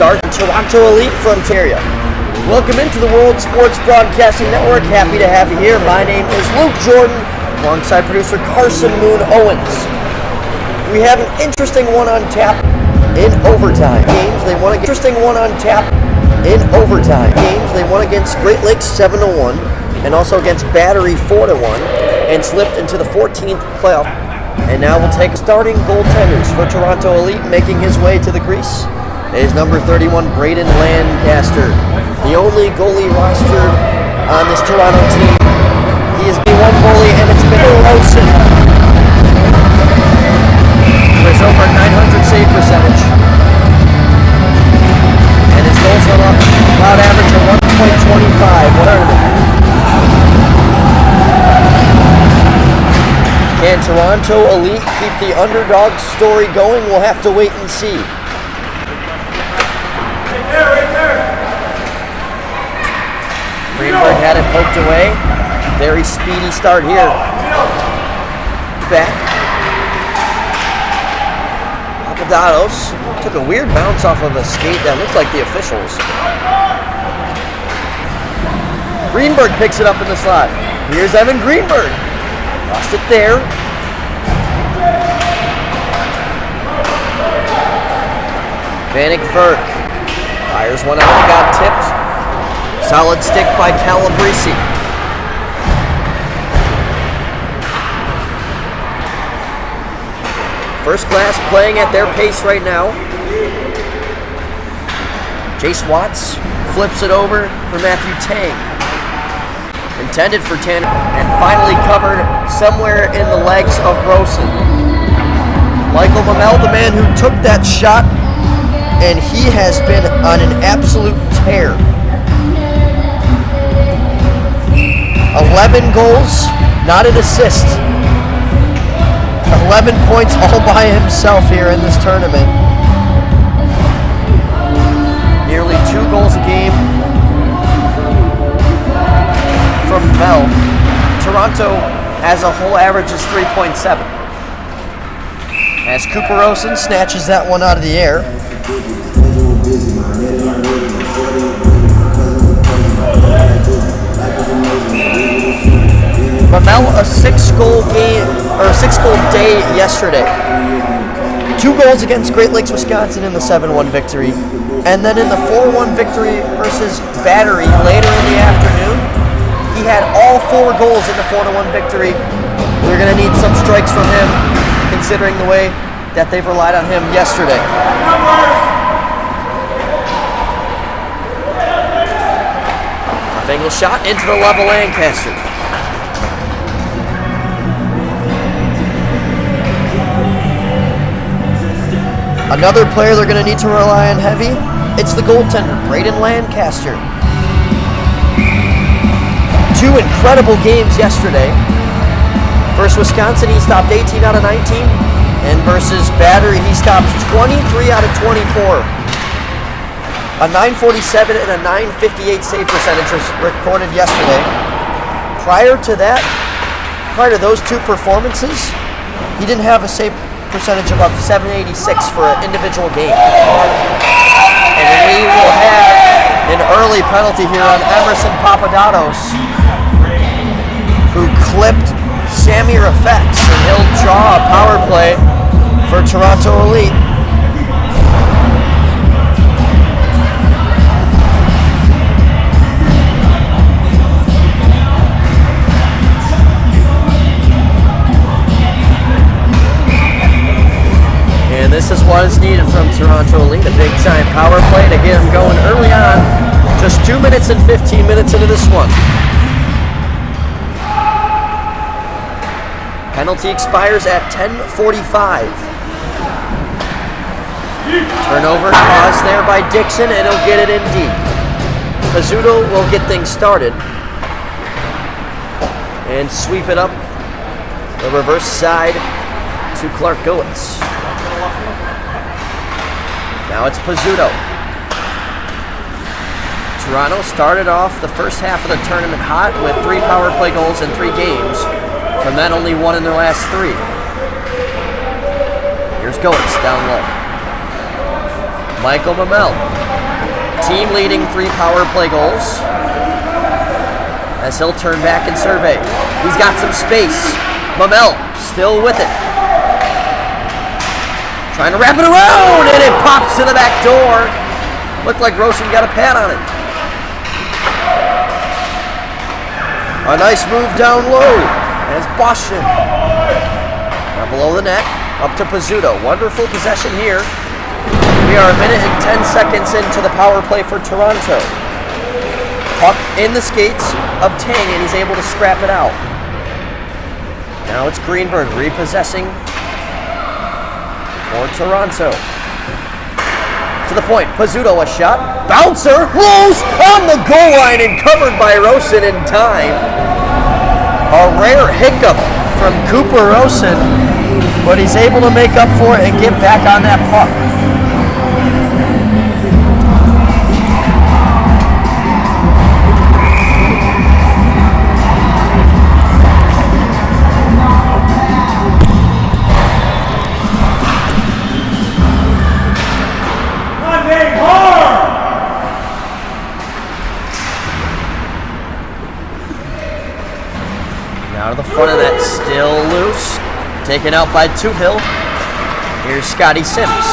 start in Toronto Elite from Ontario. Welcome into the World Sports Broadcasting Network. Happy to have you here. My name is Luke Jordan, alongside producer Carson Moon Owens. We have an interesting one on tap in overtime. They won against Great Lakes 7-1, and also against Battery 4-1, and slipped into the 14th playoff. And now we'll take starting goaltenders for Toronto Elite. Making his way to the crease is number 31, Braden Lancaster, the only goalie rostered on this Toronto team. He is the one goalie, and it's been Rosen. There's over 900 save percentage, and his goals are about average of 1.25 tournament. Can Toronto Elite keep the underdog story going? We'll have to wait and see. Right there. Greenberg had it poked away. Very speedy start here. Back. Papadatos took a weird bounce off of a skate that looked like the officials. Greenberg picks it up in the slot. Here's Evan Greenberg. Lost it there. Vanek Verk fires one out and got tipped. Solid stick by Calabrese. First class playing at their pace right now. Jace Watts flips it over for Matthew Tang. Intended for 10, and finally covered somewhere in the legs of Rosen. Michael Mamel, the man who took that shot, and he has been on an absolute tear. 11 goals, not an assist. 11 points all by himself here in this tournament. Nearly 2 goals a game from Mel. Toronto as a whole averages 3.7. As Cooper Rosen snatches that one out of the air. Mamel, a 6-goal day yesterday. 2 goals against Great Lakes, Wisconsin in the 7-1 victory, and then in the 4-1 victory versus Battery later in the afternoon. He had all 4 goals in the 4-1 victory. We're going to need some strikes from him, considering the way that they've relied on him yesterday. Angle shot into the level Lancaster. Another player they're going to need to rely on heavy. It's the goaltender, Braden Lancaster. 2 incredible games yesterday. Versus Wisconsin, he stopped 18 out of 19. And versus Battery, he stopped 23 out of 24. A 947 and a 958 save percentage was recorded yesterday. Prior to those 2 performances, he didn't have a save percentage above 786 for an individual game. And we will have an early penalty here on Emerson Papadatos, who clipped Sammy Rafex, and he'll draw a power play for Toronto Elite. And this is what is needed from Toronto Elite, a big giant power play to get them going early on. Just 2 minutes and 15 minutes into this one. Penalty expires at 10:45. Turnover caused there by Dixon, and he'll get it in deep. Pizzuto will get things started and sweep it up the reverse side to Clark Goetz. Now it's Pizzuto. Toronto started off the first half of the tournament hot with 3 power play goals in 3 games. From that, only 1 in their last 3. Here's Goetz down low. Michael Mamel team-leading 3 power play goals. As he'll turn back and survey. He's got some space. Mamel still with it. Trying to wrap it around, and it pops to the back door. Looked like Rosen got a pad on it. A nice move down low as Boston. Now below the net, up to Pizzuto. Wonderful possession here. We are a minute and 10 seconds into the power play for Toronto. Puck in the skates of Tang, and he's able to scrap it out. Now it's Greenberg repossessing for Toronto. To the point, Pizzuto a shot. Bouncer, loose on the goal line and covered by Rosen in time. A rare hiccup from Cooper Rosen, but he's able to make up for it and get back on that puck. Out of the front of that, still loose. Taken out by Tuhill. Here's Scotty Sims.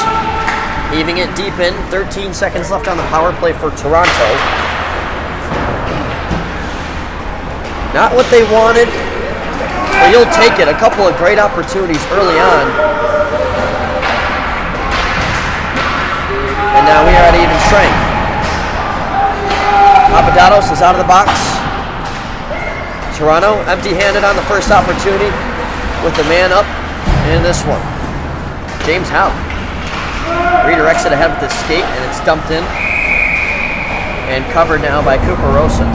Heaving it deep in. 13 seconds left on the power play for Toronto. Not what they wanted, but you'll take it. A couple of great opportunities early on. And now we are at even strength. Papadopoulos is out of the box. Toronto empty-handed on the first opportunity with the man up in this one. James Howe redirects it ahead with the skate, and it's dumped in and covered now by Cooper Rosen.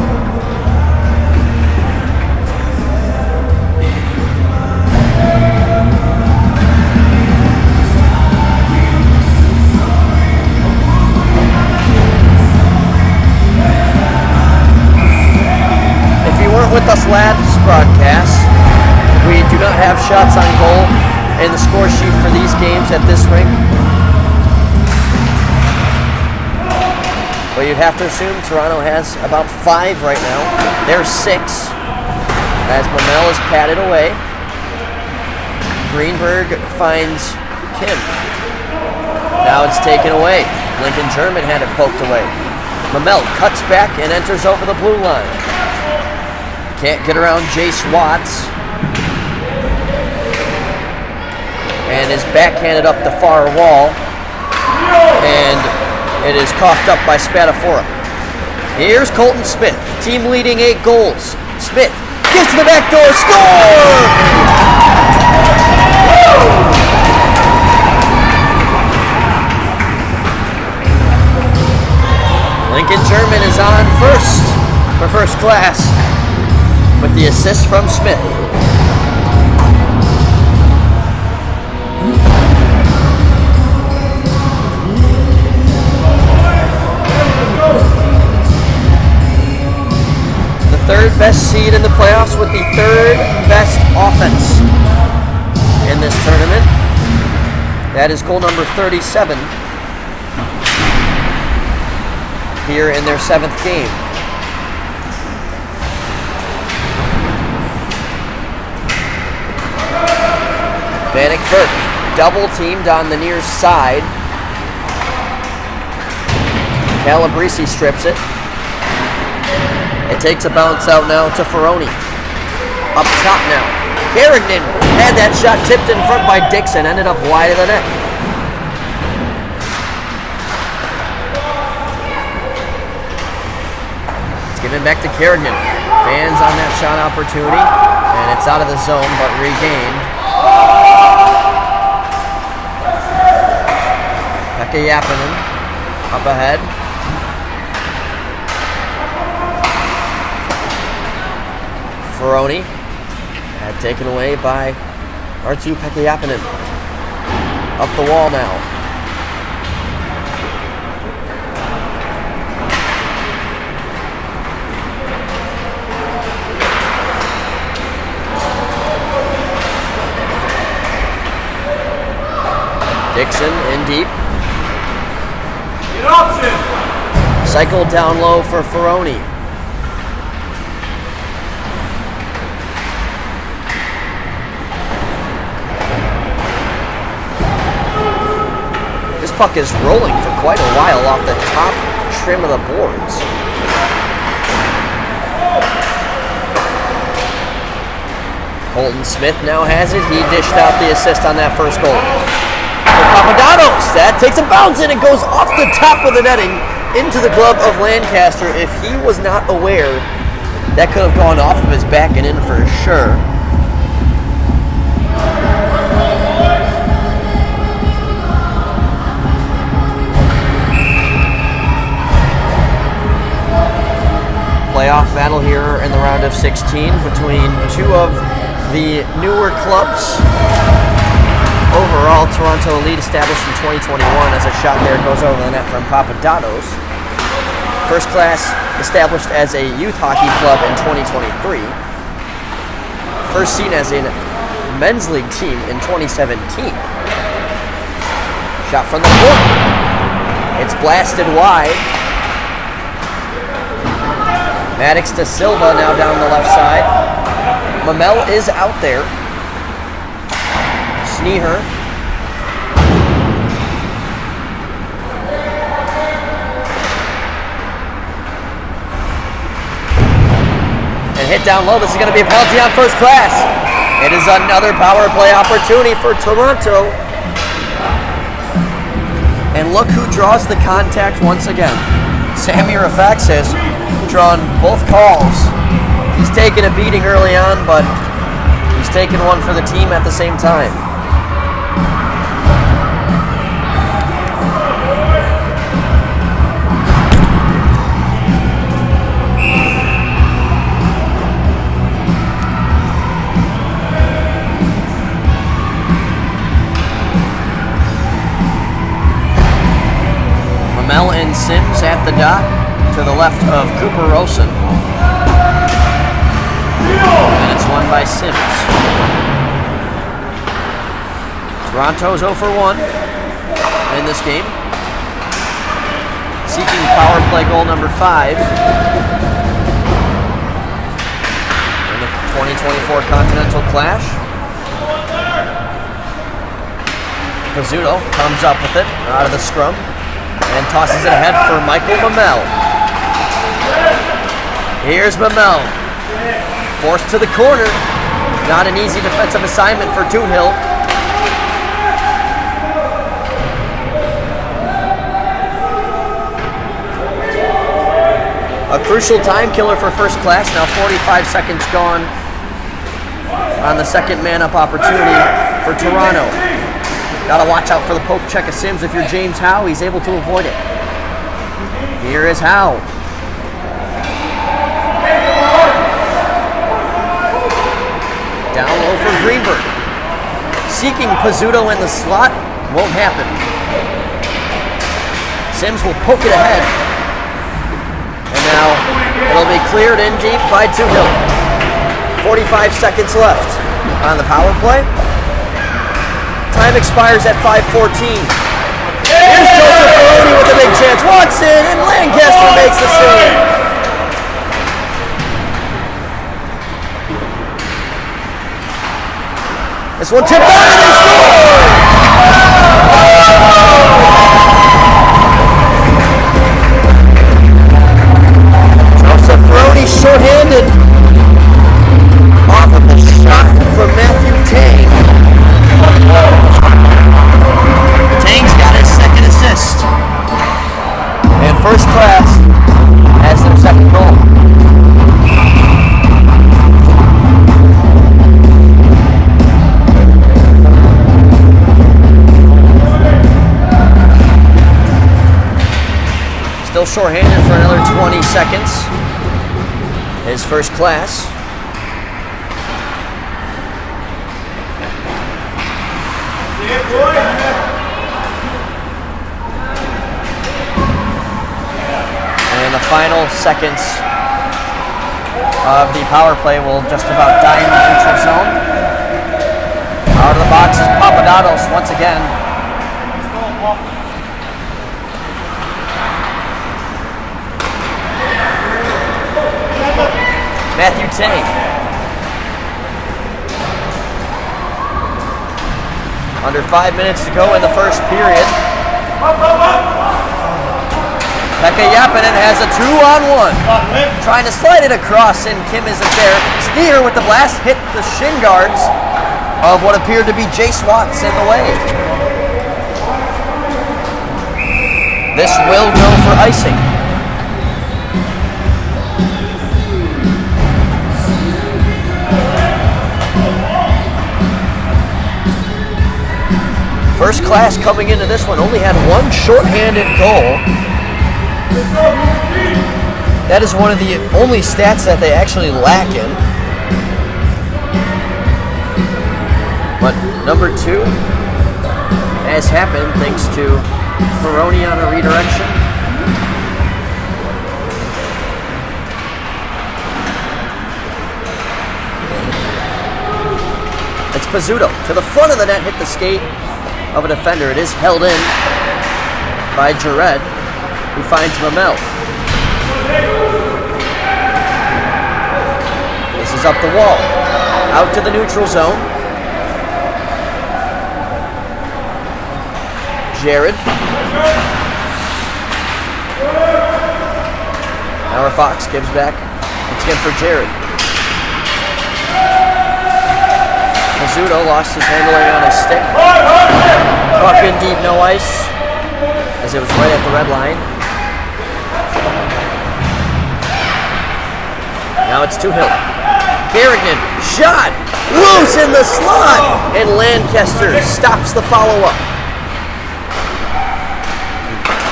With us last broadcast, we do not have shots on goal in the score sheet for these games at this rink. But you'd have to assume Toronto has about 5 right now. There's 6 as Mamel is patted away. Greenberg finds Kim. Now it's taken away. Lincoln German had it poked away. Mamel cuts back and enters over the blue line. Can't get around Jace Watts. And is backhanded up the far wall. And it is coughed up by Spadafora. Here's Colton Smith, team leading 8 goals. Smith gets to the back door, score! Lincoln German is on first for first class, with the assist from Smith. The third best seed in the playoffs with the third best offense in this tournament. That is goal number 37 here in their 7th game. Vanek Burke, double teamed on the near side. Calabrese strips it. It takes a bounce out now to Ferroni. Up top now. Carrington had that shot tipped in front by Dixon, ended up wide of the net. It's given back to Carrington. Fans on that shot opportunity, and it's out of the zone but regained. Pekka Yappinen up ahead. Ferroni had taken away by Arttu Pekka Yappinen. Up the wall now. Dixon in deep. Cycle down low for Ferroni. This puck is rolling for quite a while off the top trim of the boards. Colton Smith now has it. He dished out the assist on that first goal. For Papadopoulos, that takes a bounce and it goes off the top of the netting into the glove of Lancaster. If he was not aware, that could have gone off of his back and in for sure. Playoff battle here in the round of 16 between two of the newer clubs. Overall, Toronto lead established in 2021 as a shot there goes over the net from Papadopoulos. First Class established as a youth hockey club in 2023. First seen as a men's league team in 2017. Shot from the point. It's blasted wide. Maddox to Silva now down the left side. Mamel is out there. Sneher. And hit down low. This is going to be a penalty on First Class. It is another power play opportunity for Toronto. And look who draws the contact once again. Sammy Rafax has drawn both calls. He's taken a beating early on, but he's taken one for the team at the same time. Mamel and Sims at the dot to the left of Cooper Rosen. And it's won by Sims. Toronto's 0 for 1 in this game. Seeking power play goal number 5 in the 2024 Continental Clash. Pizzuto comes up with it out of the scrum and tosses it ahead for Michael Mamel. Here's Mamel. Forced to the corner. Not an easy defensive assignment for Toohill. A crucial time killer for First Class. Now 45 seconds gone on the second man-up opportunity for Toronto. Got to watch out for the poke check of Sims. If you're James Howe, he's able to avoid it. Here is Howe. Down low for Greenberg. Seeking Pizzuto in the slot. Won't happen. Sims will poke it ahead. And now it'll be cleared in deep by Toohill. 45 seconds left on the power play. Time expires at 5:14. Here's Joseph Ferroni with a big chance. Walks in and Lancaster makes the save. This one tipped out and they score! Joseph Ferroni short-handed off of the shot from Matthew Tang. Tang's got his second assist. And First Class has their second goal. Still short-handed for another 20 seconds. His First Class. And the final seconds of the power play will just about die in the neutral zone. Out of the box is Papadopoulos once again. 1 Matthew Tang. Under 5 minutes to go in the first period. Pekka Yappinen has a 2-on-1. Trying to slide it across, and Kim isn't there. Steer with the blast hit the shin guards of what appeared to be Jace Watts in the way. This will go for icing. First class coming into this one only had one shorthanded goal. That is one of the only stats that they actually lack in. But number 2 has happened thanks to Ferroni on a redirection. It's Pizzuto to the front of the net, hit the skate of a defender. It is held in by Jared, who finds Mamel. This is up the wall. Out to the neutral zone. Jared. Now Fox gives back. It's again for Jared. Pizzuto lost his handling on his stick. Puck in deep, no ice, as it was right at the red line. Now it's to Hill. Carrigan, shot, loose in the slot, and Lancaster stops the follow-up.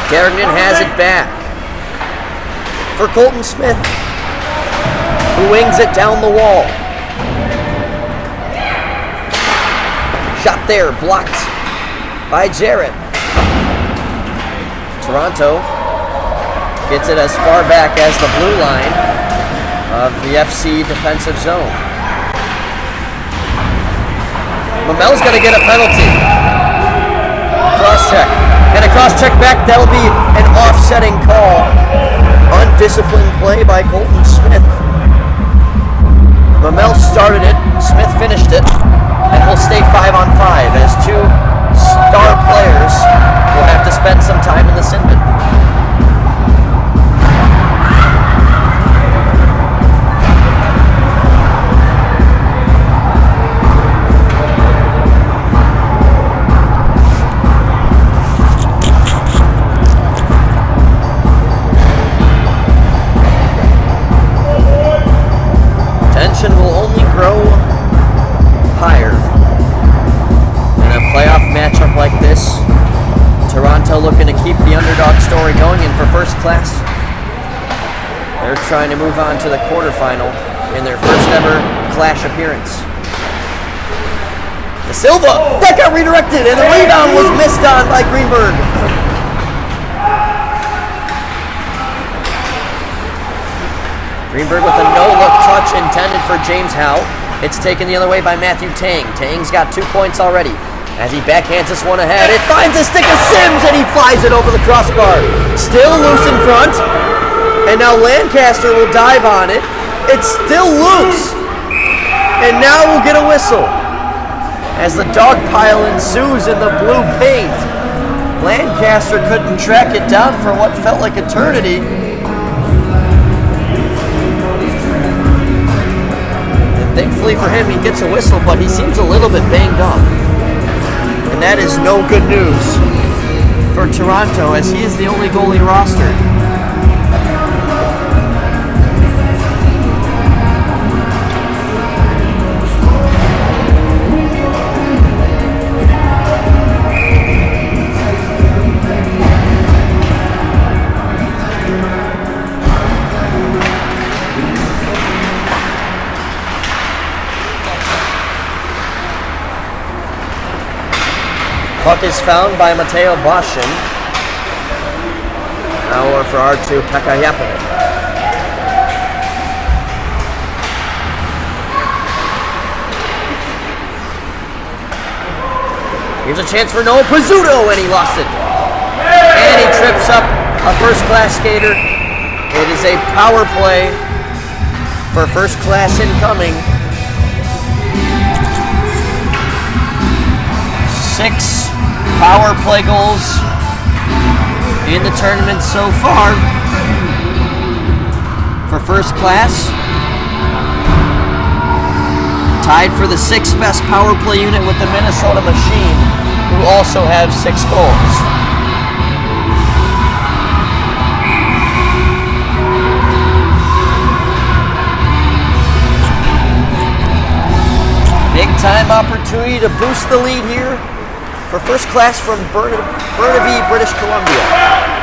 Carrigan has it back for Colton Smith, who wings it down the wall. Shot there, blocked by Jarrett. Toronto gets it as far back as the blue line of the FC defensive zone. Mamel's going to get a penalty. Cross-check. And a cross-check back, that'll be an offsetting call. Undisciplined play by Colton Smith. Mamel started it, Smith finished it, and we'll stay 5-on-5 as 2 star players will have to spend some time in the sin bin. Tension will only grow higher in a playoff matchup like this. Toronto looking to keep the underdog story going, and for first class, they're trying to move on to the quarterfinal in their first ever Clash appearance. De Silva, that got redirected, and the rebound was missed on by Greenberg. Greenberg with a no-look touch intended for James Howe. It's taken the other way by Matthew Tang. Tang's got 2 points already. As he backhands this one ahead, it finds a stick of Sims, and he flies it over the crossbar. Still loose in front, and now Lancaster will dive on it. It's still loose, and now we'll get a whistle. As the dog pile ensues in the blue paint, Lancaster couldn't track it down for what felt like eternity. Thankfully for him, he gets a whistle, but he seems a little bit banged up. And that is no good news for Toronto, as he is the only goalie rostered. Puck is found by Mateo Boshin. Now for R2, Pekka Yappinen. Here's a chance for Noah Pizzuto, and he lost it. And he trips up a first-class skater. It is a power play for first class incoming. 6 power play goals in the tournament so far for first class. Tied for the 6th best power play unit with the Minnesota Machine, who also have 6 goals. Big time opportunity to boost the lead here for first class from Burnaby, British Columbia.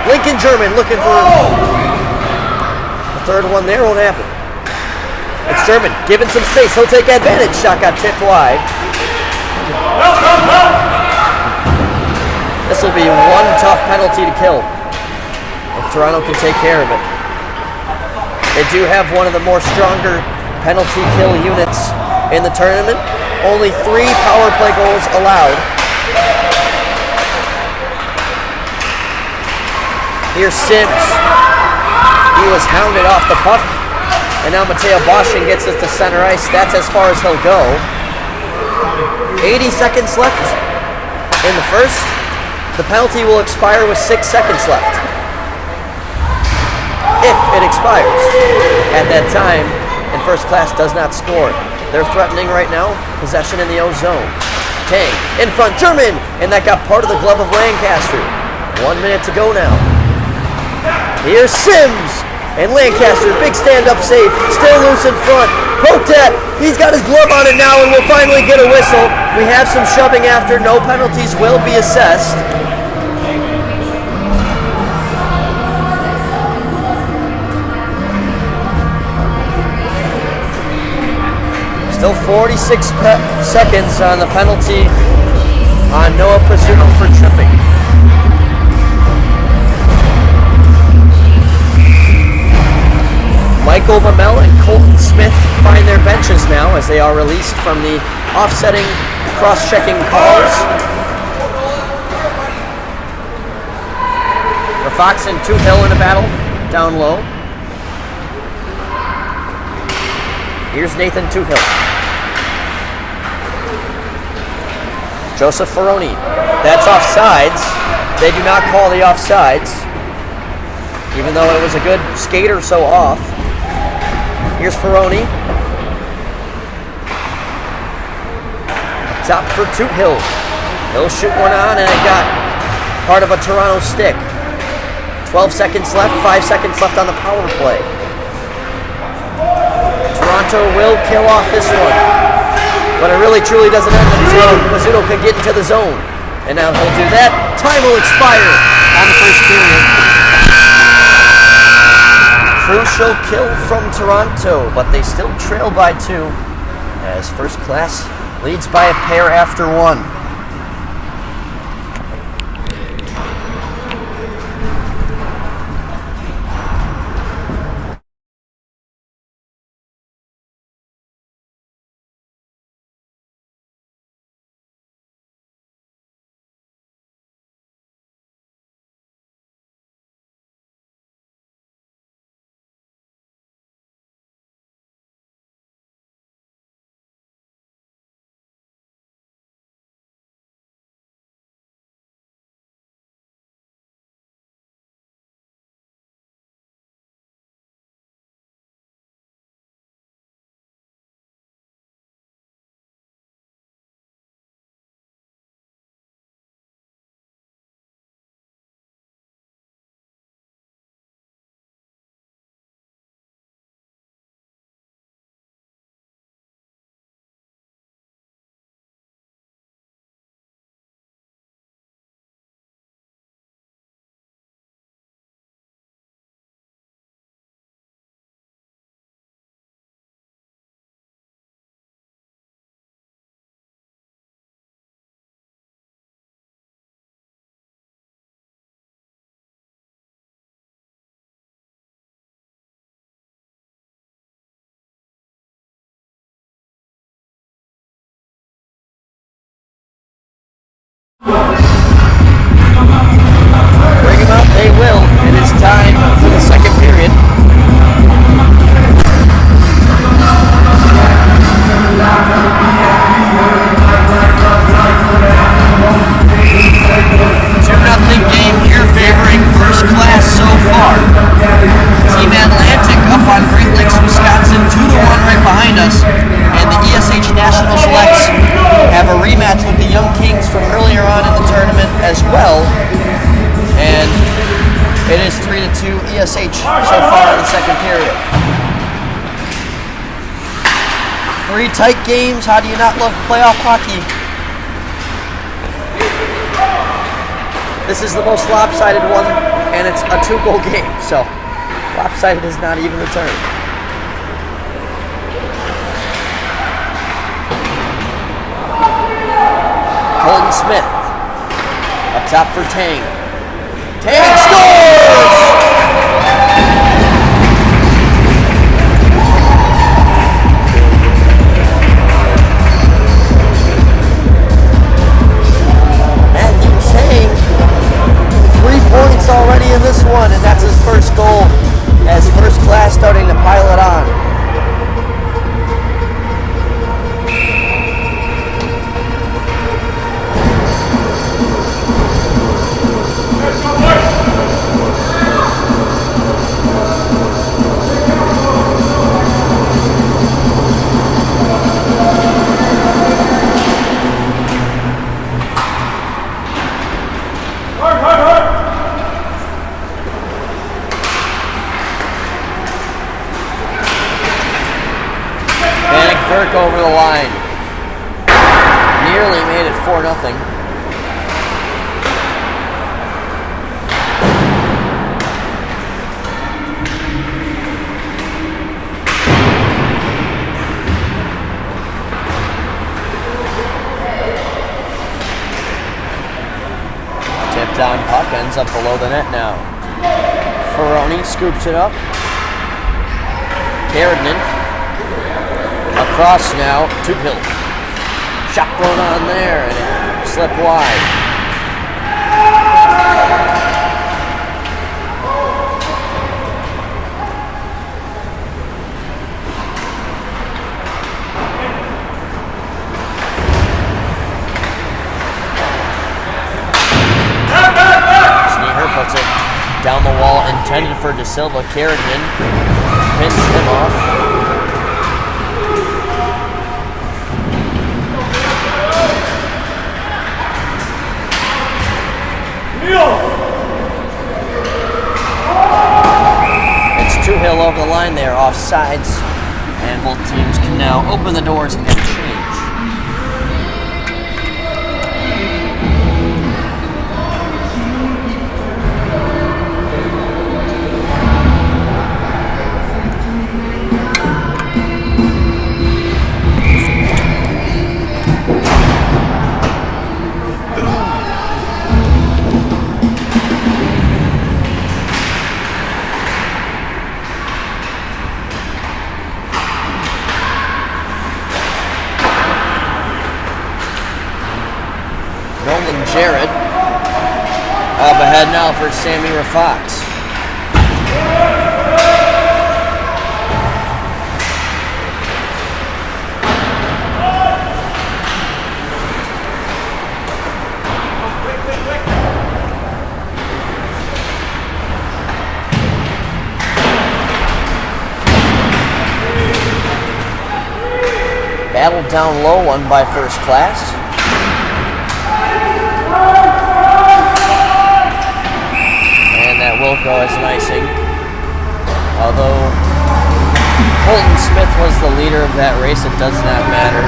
Lincoln German looking for the third one there, won't happen. It's German, given some space, he'll take advantage. Shot got tipped wide. This will be one tough penalty to kill if Toronto can take care of it. They do have one of the more stronger penalty kill units in the tournament. Only 3 power play goals allowed. Here's Sims. He was hounded off the puck. And now Mateo Boschen gets it to center ice. That's as far as he'll go. 80 seconds left in the first. The penalty will expire with 6 seconds left. If it expires at that time and first class does not score. They're threatening right now, possession in the O zone. Tang in front, German, and that got part of the glove of Lancaster. 1 minute to go now. Here's Sims, and Lancaster, big stand-up save, still loose in front. Poked at, he's got his glove on it now, and we'll finally get a whistle. We have some shoving after, no penalties will be assessed. Still 46 seconds on the penalty on Noah Pizzuto for tripping. Michael Mamel and Colton Smith find their benches now as they are released from the offsetting, cross-checking calls. For Fox and Tuhill in a battle down low. Here's Nathan Tuhill. Joseph Ferroni. That's offsides. They do not call the offsides, even though it was a good skate or so off. Here's Ferroni. Top for Tuhill. He'll shoot one on, and it got part of a Toronto stick. 12 seconds left, 5 seconds left on the power play. Toronto will kill off this one. But it really truly doesn't end until Pizzuto can get into the zone. And now he'll do that. Time will expire on the first period. Crucial kill from Toronto, but they still trail by 2 as first class leads by a pair after 1. tournament as well. And it is 3-2 ESH so far in the second period. 3 tight games. How do you not love playoff hockey? This is the most lopsided one, and it's a 2-goal game, so lopsided is not even the term. Colton Smith up top for Tang. Tang scores! Matthew Tang, 3 points already in this one, and that's his first goal as first class starting to pile it on. Burke over the line. Nearly made it 4-0. Tipped down puck ends up below the net now. Ferroni scoops it up. Carradine. Across now, to Hill. Shot thrown on there, and it slipped wide. Sneher puts it down the wall, intended for De Silva. Carradine pins him off. It's Hill over the line there, off sides, and both teams can now open the doors and change. Jared up ahead now for Sammy Rafox. Battled down low, one by First Class. Wilco as an icing. Although Colton Smith was the leader of that race, it does not matter.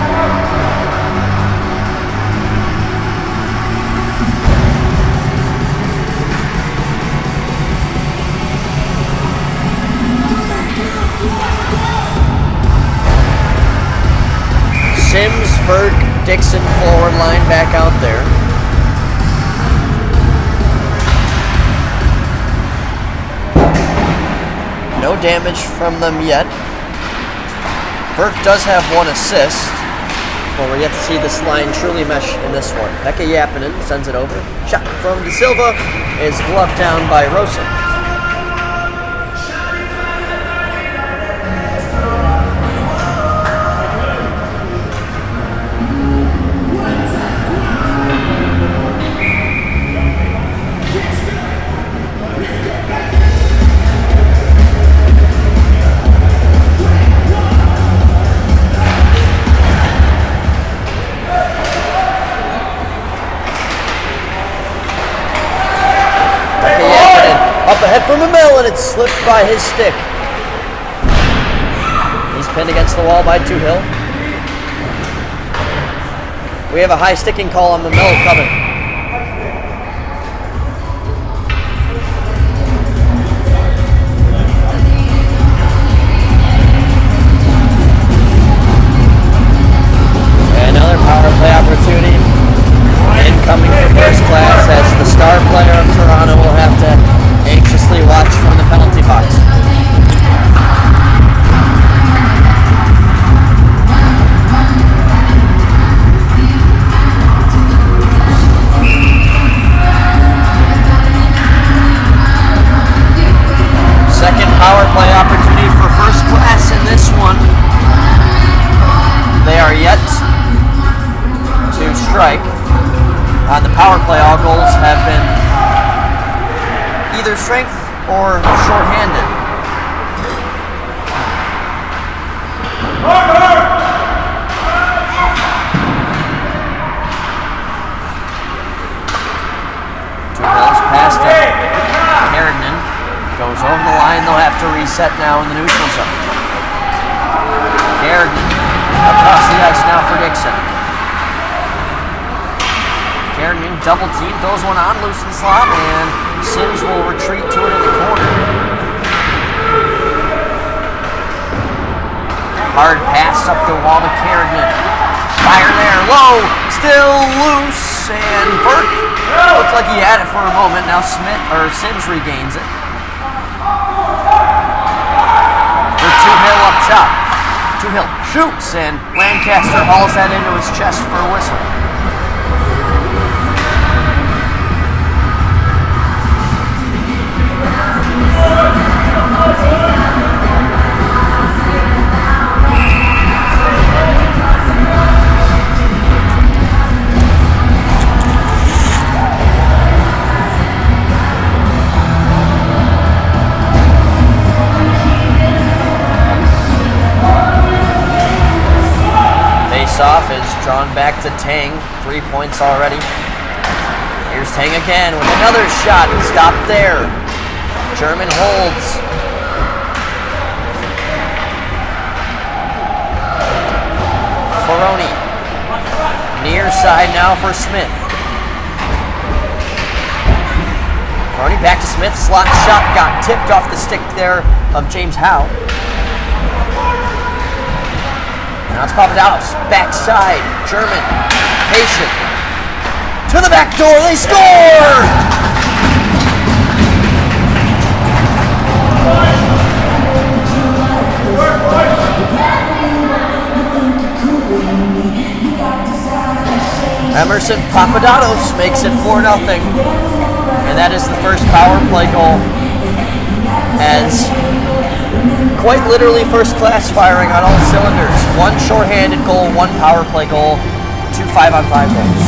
Sims, Ferg, Dixon forward line back out there. No damage from them yet. Burke does have 1 assist, but we're yet to see this line truly mesh in this one. Pekka Yappinen sends it over. Shot from De Silva is gloved down by Rosen. ahead from Mamel, and it slipped by his stick. He's pinned against the wall by Tuhill. We have a high sticking call on Mamel coming. Another power play opportunity incoming for first class, as the star player of Toronto will have to anxiously watch from the penalty box. Second power play opportunity for first class in this one. They are yet to strike. On the power play, all goals have been either strength or shorthanded. Two balls past him. Carignan goes over the line. They'll have to reset now in the neutral zone. Carignan across the ice now for Dixon. Carignan double team, throws one on loose in the slot, and Sims will retreat to it in the corner. Hard pass up the wall to Carignan. Fire there, low, still loose, and Burke looked like he had it for a moment. Now Sims regains it. For Tuhill up top. Tuhill shoots, and Lancaster hauls that into his chest for a whistle. Off is drawn back to Tang. 3 points already. Here's Tang again with another shot. Stopped there. German holds. Ferroni. Near side now for Smith. Ferroni back to Smith. Slot shot got tipped off the stick there of James Howe. Now it's Papadopoulos, backside, German, patient, to the back door, they score! Emerson Papadopoulos makes it 4-0, and that is the first power play goal, as quite literally first class firing on all cylinders. One shorthanded goal, one power play goal, 2 5-on-5 goals.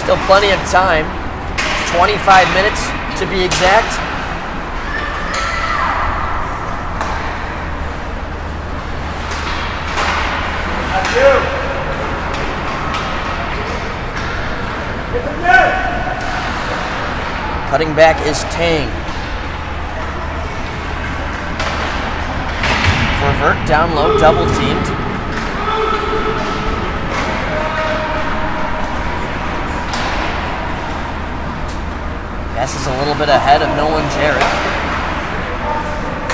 Still plenty of time. 25 minutes to be exact. Cutting back is Tang. For Vert, down low, double teamed. Passes a little bit ahead of Nolan Jarrett.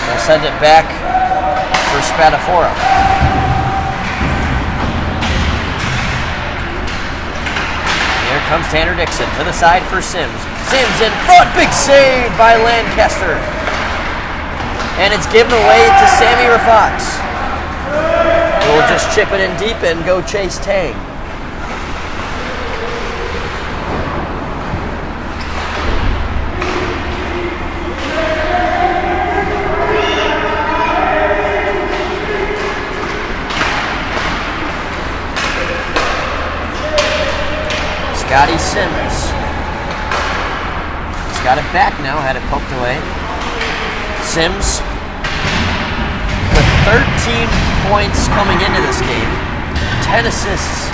They'll send it back for Spadafora. Here comes Tanner Dixon to the side for Sims. Sims in front, big save by Lancaster. And it's given away to Sammy Rafox. Who will just chip it in deep and go chase Tang. Scotty Sims. He's got it back now, had it poked away. Sims 13 points coming into this game, 10 assists.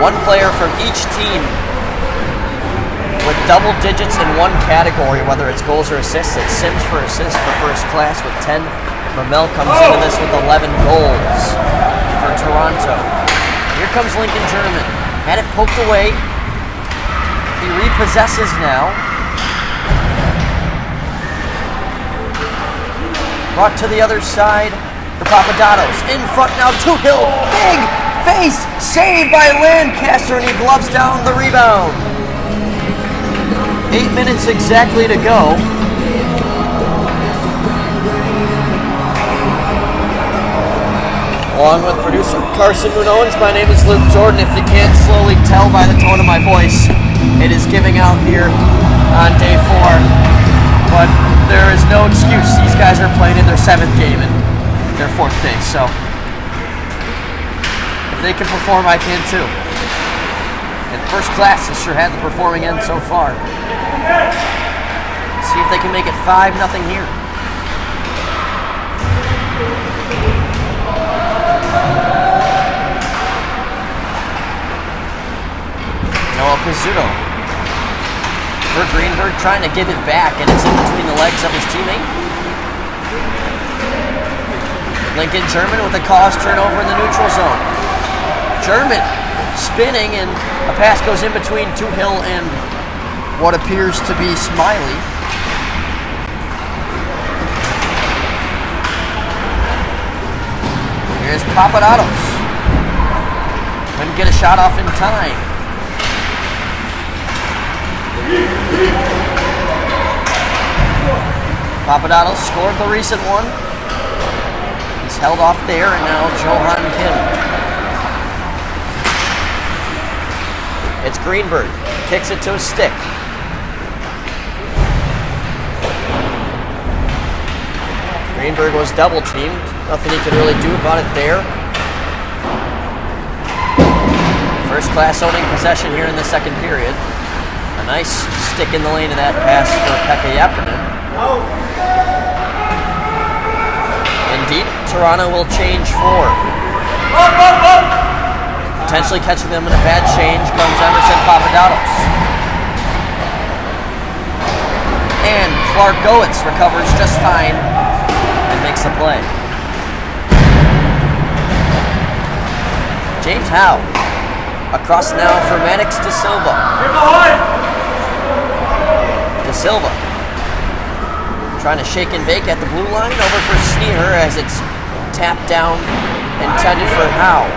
One player from each team with double digits in one category, whether it's goals or assists. It's Sims for assists for first class with 10. Ramel comes into this with 11 goals for Toronto. Here comes Lincoln German. Had it poked away. He repossesses now. Brought to the other side for Papadopoulos. In front now, Tuchel. Big face. Saved by Lancaster, and he gloves down the rebound. 8 minutes exactly to go. Along with producer Carson Munoz, my name is Luke Jordan. If you can't slowly tell by the tone of my voice, it is giving out here on day 4. But there is no excuse. These guys are playing in their 7th game and their 4th day. So if they can perform, I can too. And first class has sure had the performing end so far. See if they can make it 5-0 here. Noah Pizzuto for Greenberg, trying to give it back, and it's in between the legs of his teammate. Lincoln German with a cause turnover in the neutral zone. German spinning, and a pass goes in between Tuchel and what appears to be Smiley. Here's Papadopoulos. Couldn't get a shot off in time. Papadopoulos scored the recent one. He's held off there, and now Johan Kim. It's Greenberg. Kicks it to a stick. Greenberg was double teamed. Nothing he could really do about it there. First class owning possession here in the second period. A nice stick in the lane of that pass for Pekka Jäppinen. Indeed, Toronto will change 4. Potentially catching them in a bad change comes Emerson Papadopoulos. And Clark Goetz recovers just fine and makes the play. James Howe across now for Mannix De Silva. De Silva trying to shake and bake at the blue line, over for Sneer as it's tapped down, intended for Howe.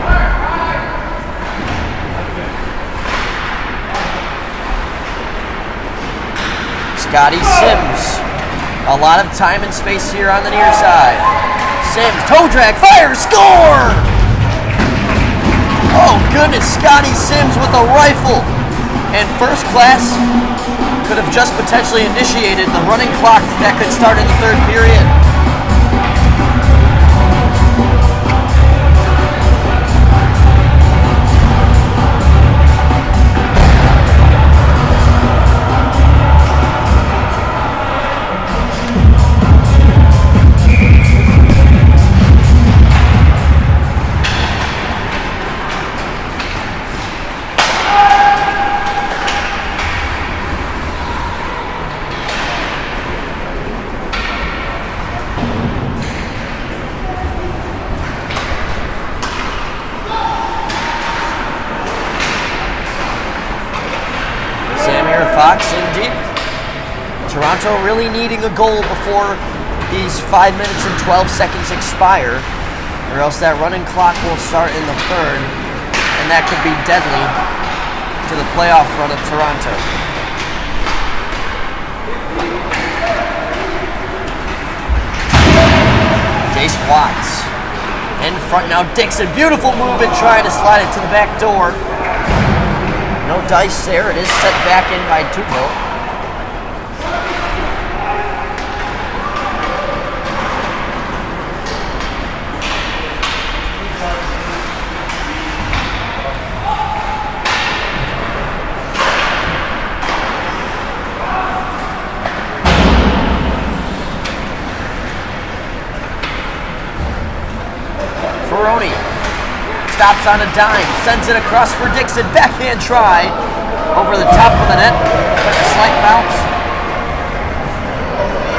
Scotty Sims. A lot of time and space here on the near side. Sims, toe drag, fire, score! Oh goodness, Scotty Sims with a rifle. And first class could have just potentially initiated the running clock that could start in the third period. Fox in deep. Toronto really needing a goal before these 5 minutes and 12 seconds expire, or else that running clock will start in the third, and that could be deadly to the playoff run of Toronto. Jason Watts in front now. Dixon, beautiful move and trying to slide it to the back door. No dice there. It is set back in by Tuchel. Baroni stops on a dime, sends it across for Dixon. Backhand try over the top of the net. Took a slight bounce.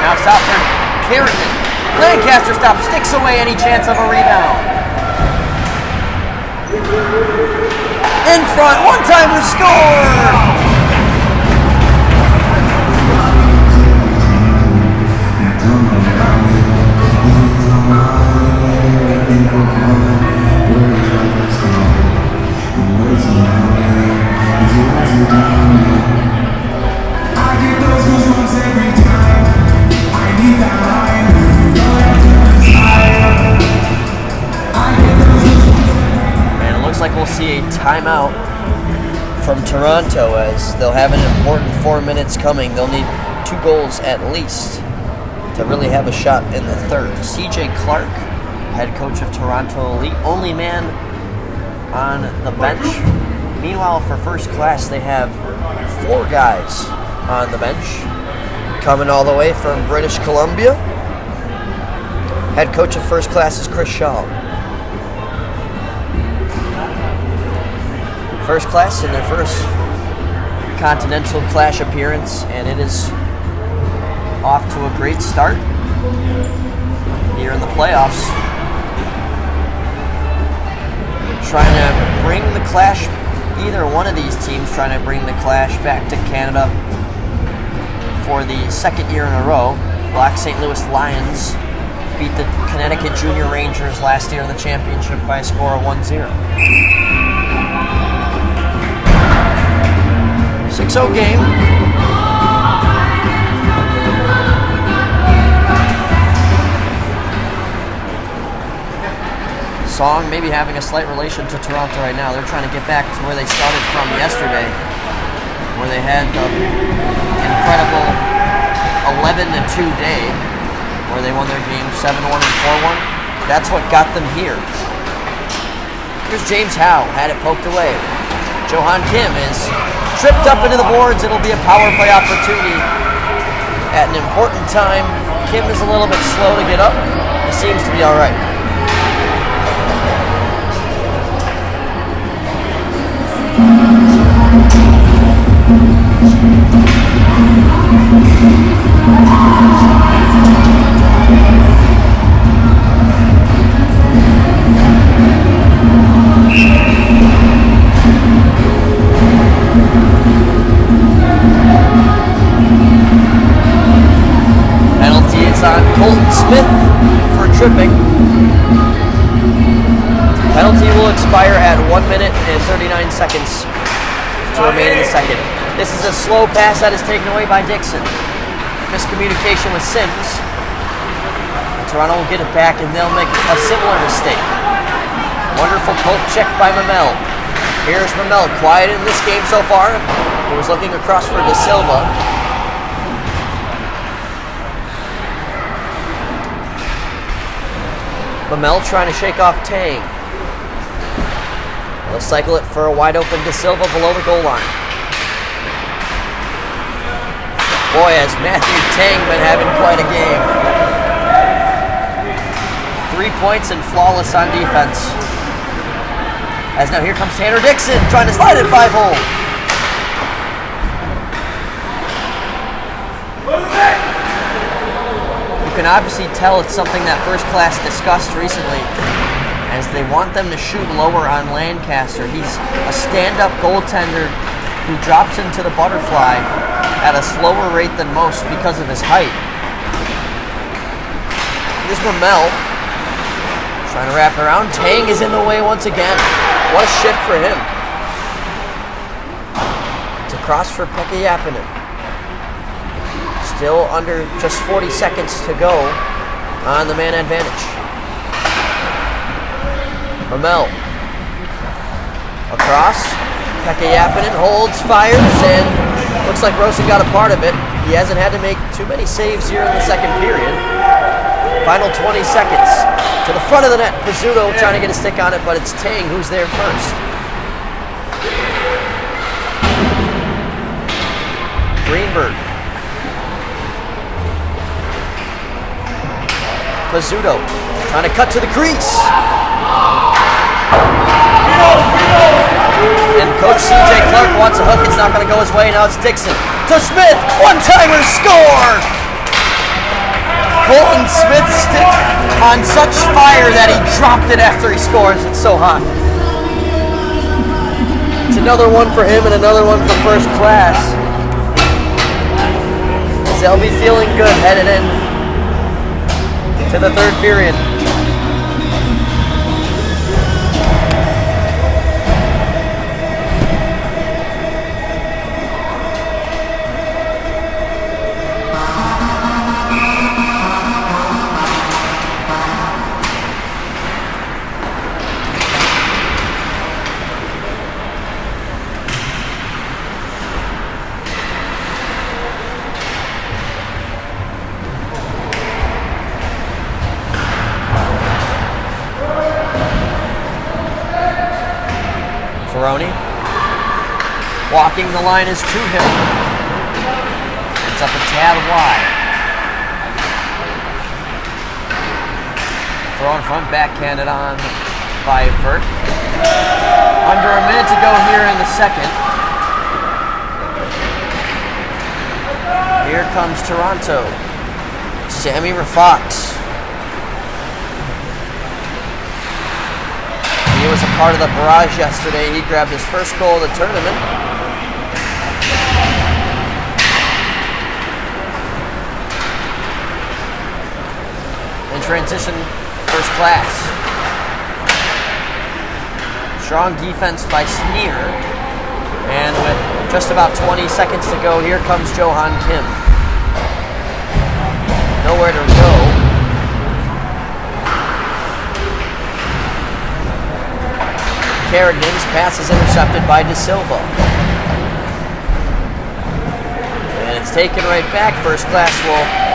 Now it's out for Carrington. Lancaster stops, sticks away any chance of a rebound. In front, one-timer score! And it looks like we'll see a timeout from Toronto as they'll have an important 4 minutes coming. They'll need 2 goals at least to really have a shot in the third. CJ Clark, head coach of Toronto Elite, only man on the bench. Meanwhile, for first class, they have 4 guys on the bench. Coming all the way from British Columbia, head coach of first class is Chris Shaw. First class in their first Continental Clash appearance, and it is off to a great start here in the playoffs. Trying to bring the Clash, either one of these teams trying to bring the Clash back to Canada for the second year in a row. Black St. Louis Lions beat the Connecticut Junior Rangers last year in the championship by a score of 1-0. 6-0 game. Song maybe having a slight relation to Toronto right now. They're trying to get back to where they started from yesterday, where they had the incredible 11-2 day, where they won their game 7-1 and 4-1. That's what got them here. Here's James Howe, had it poked away. Johan Kim is tripped up into the boards. It'll be a power play opportunity at an important time. Kim is a little bit slow to get up. He seems to be all right. Penalty is on Colton Smith for tripping. Penalty will expire at 1 minute and 39 seconds to remain in the second. This is a slow pass that is taken away by Dixon. Miscommunication with Sims. Toronto will get it back and they'll make a similar mistake. Wonderful poke check by Mamel. Here's Mamel, quiet in this game so far. He was looking across for De Silva. Mamel trying to shake off Tang. They'll cycle it for a wide open De Silva below the goal line. Boy, has Matthew Tang been having quite a game. 3 points and flawless on defense. As now here comes Tanner Dixon trying to slide it 5-hole. You can obviously tell it's something that First Class discussed recently, as they want them to shoot lower on Lancaster. He's a stand-up goaltender who drops into the butterfly at a slower rate than most because of his height. Here's Mamel trying to wrap around. Tang is in the way once again. What a shift for him. It's a cross for Pekka Yappinen. Still under just 40 seconds to go on the man advantage. Mamel across. Pekka Yappinen holds, fires, and looks like Rosen got a part of it. He hasn't had to make too many saves here in the second period. Final 20 seconds. To the front of the net, Pizzuto trying to get a stick on it, but it's Tang who's there first. Greenberg. Pizzuto trying to cut to the crease. wants a hook. It's not going to go his way. Now it's Dixon to Smith. One-timer score! Colton Smith stick on such fire that he dropped it after he scores. It's so hot. It's another one for him and another one for First Class. They'll be feeling good headed in to the third period. Walking the line is to him. It's up a tad wide. Throw in front, backhanded on by Vert. Under a minute to go here in the second. Here comes Toronto. Sammy Fox. He was a part of the barrage yesterday. He grabbed his first goal of the tournament. In transition, First Class. Strong defense by Sneer. And with just about 20 seconds to go, here comes Johan Kim. Nowhere to go. Carrigan's pass is intercepted by De Silva. And it's taken right back. First Class will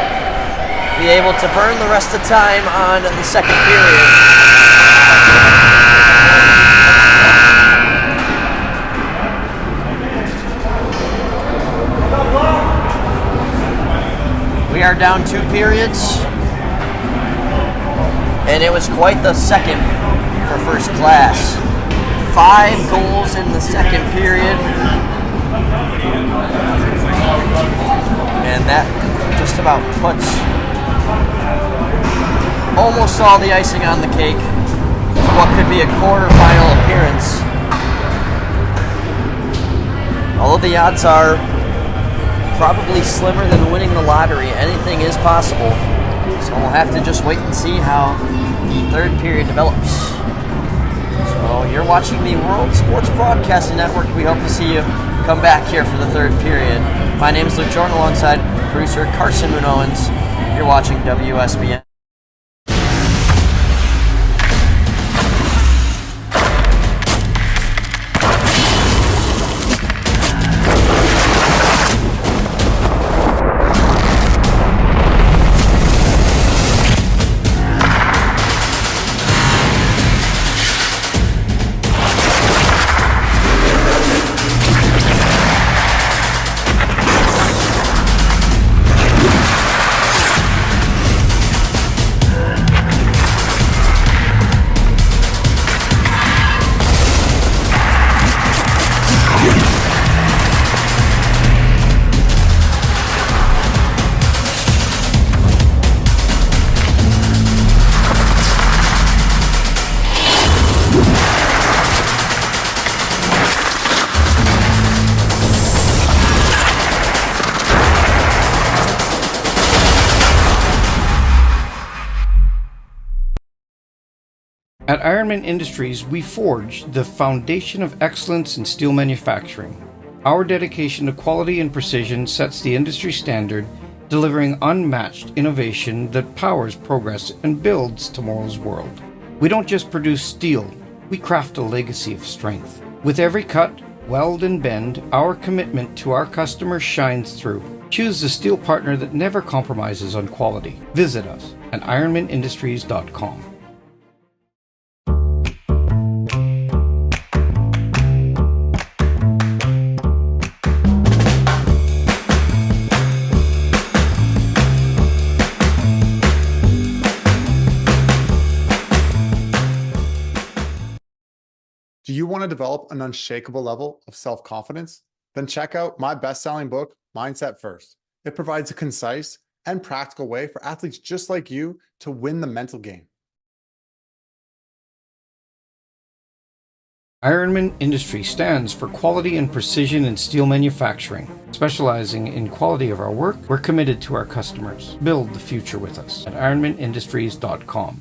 be able to burn the rest of time on the second period. We are down 2 periods. And it was quite the second for First Class. 5 goals in the second period. And that just about puts almost all the icing on the cake to what could be a quarterfinal appearance. Although the odds are probably slimmer than winning the lottery, anything is possible. So we'll have to just wait and see how the third period develops. So you're watching the World Sports Broadcasting Network. We hope to see you come back here for the third period. My name is Luke Jordan alongside producer Carson Moon Owens. You're watching WSBN. At Ironmen Industries, we forge the foundation of excellence in steel manufacturing. Our dedication to quality and precision sets the industry standard, delivering unmatched innovation that powers progress and builds tomorrow's world. We don't just produce steel, we craft a legacy of strength. With every cut, weld, and bend, our commitment to our customers shines through. Choose the steel partner that never compromises on quality. Visit us at ironmenindustries.com. Do you want to develop an unshakable level of self-confidence? Then check out my best-selling book, Mindset First. It provides a concise and practical way for athletes just like you to win the mental game. Ironmen Industries stands for quality and precision in steel manufacturing. Specializing in quality of our work, we're committed to our customers. Build the future with us at ironmenindustries.com.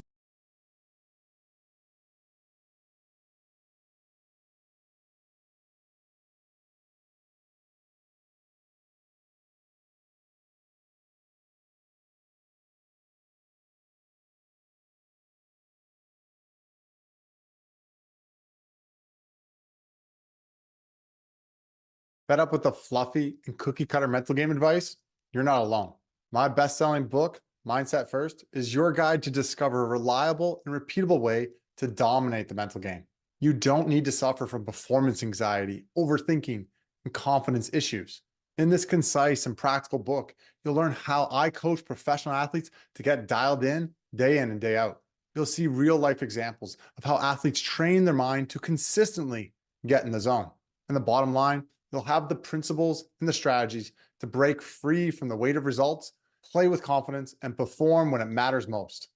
Fed up with the fluffy and cookie cutter mental game advice? You're not alone. My best selling book, Mindset First, is your guide to discover a reliable and repeatable way to dominate the mental game. You don't need to suffer from performance anxiety, overthinking, and confidence issues. In this concise and practical book, you'll learn how I coach professional athletes to get dialed in and day out. You'll see real life examples of how athletes train their mind to consistently get in the zone. And the bottom line, you'll have the principles and the strategies to break free from the weight of results, play with confidence, and perform when it matters most.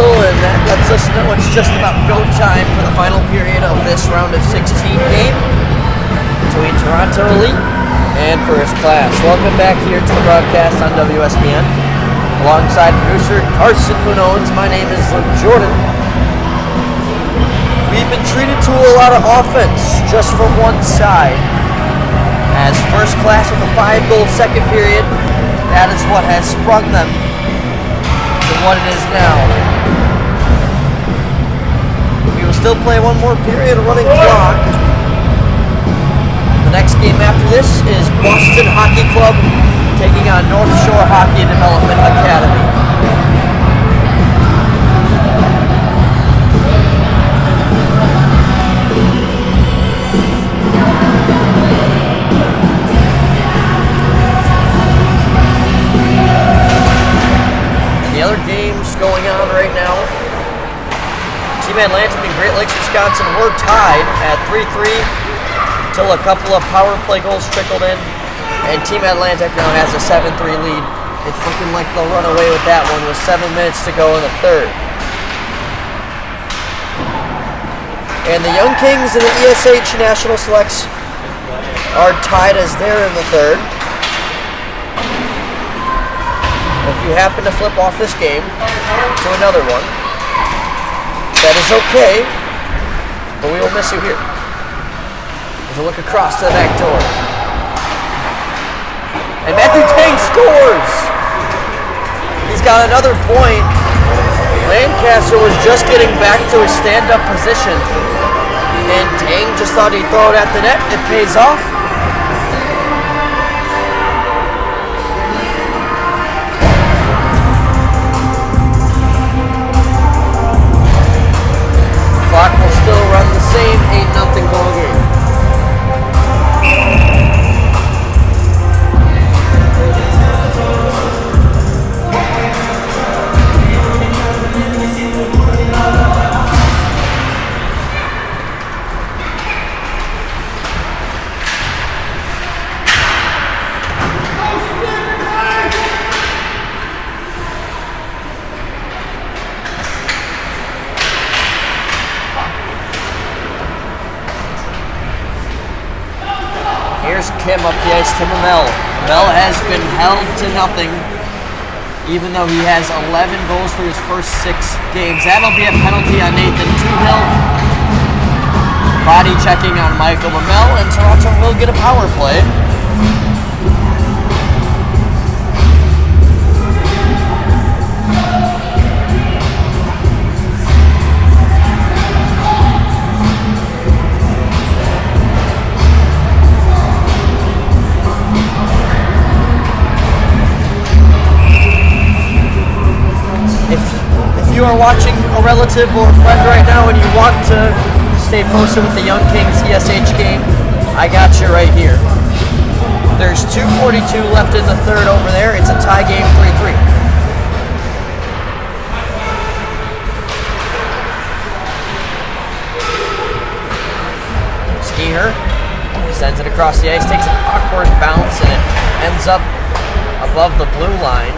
whistle, and that lets us know it's just about go time for the final period of this round of 16 game between Toronto Elite and First Class. Welcome back here to the broadcast on WSBN. Alongside producer Carson Munoz, my name is Luke Jordan. We've been treated to a lot of offense just from one side. As First Class with a 5-goal second period, that is what has sprung them to what it is now. We will still play one more period of running clock. The next game after this is Boston Hockey Club taking on North Shore Hockey Development Academy. The other games going on right now, Team Atlantic and Great Lakes, Wisconsin were tied at 3-3 until a couple of power play goals trickled in, and Team Atlantic now has a 7-3 lead. It's looking like they'll run away with that one with 7 minutes to go in the third. And the Young Kings and the ESH National Selects are tied as they're in the third. If you happen to flip off this game to another one, that is okay, but we will miss you here. As a look across to the back door. And Matthew Tang scores! He's got another point. Lancaster was just getting back to his stand-up position, and Tang just thought he'd throw it at the net. It pays off. Clock will still run the same 8-0 ball game. Kim up the ice to Mamel. Mamel has been held to nothing, even though he has 11 goals for his first 6 games. That'll be a penalty on Nathan Tuhill. Body checking on Michael Mamel, and Toronto will get a power play. If you are watching a relative or a friend right now and you want to stay posted with the Young Kings ESH game, I got you right here. There's 2:42 left in the third over there. It's a tie game, 3-3. Skeeter sends it across the ice, takes an awkward bounce, and it ends up above the blue line.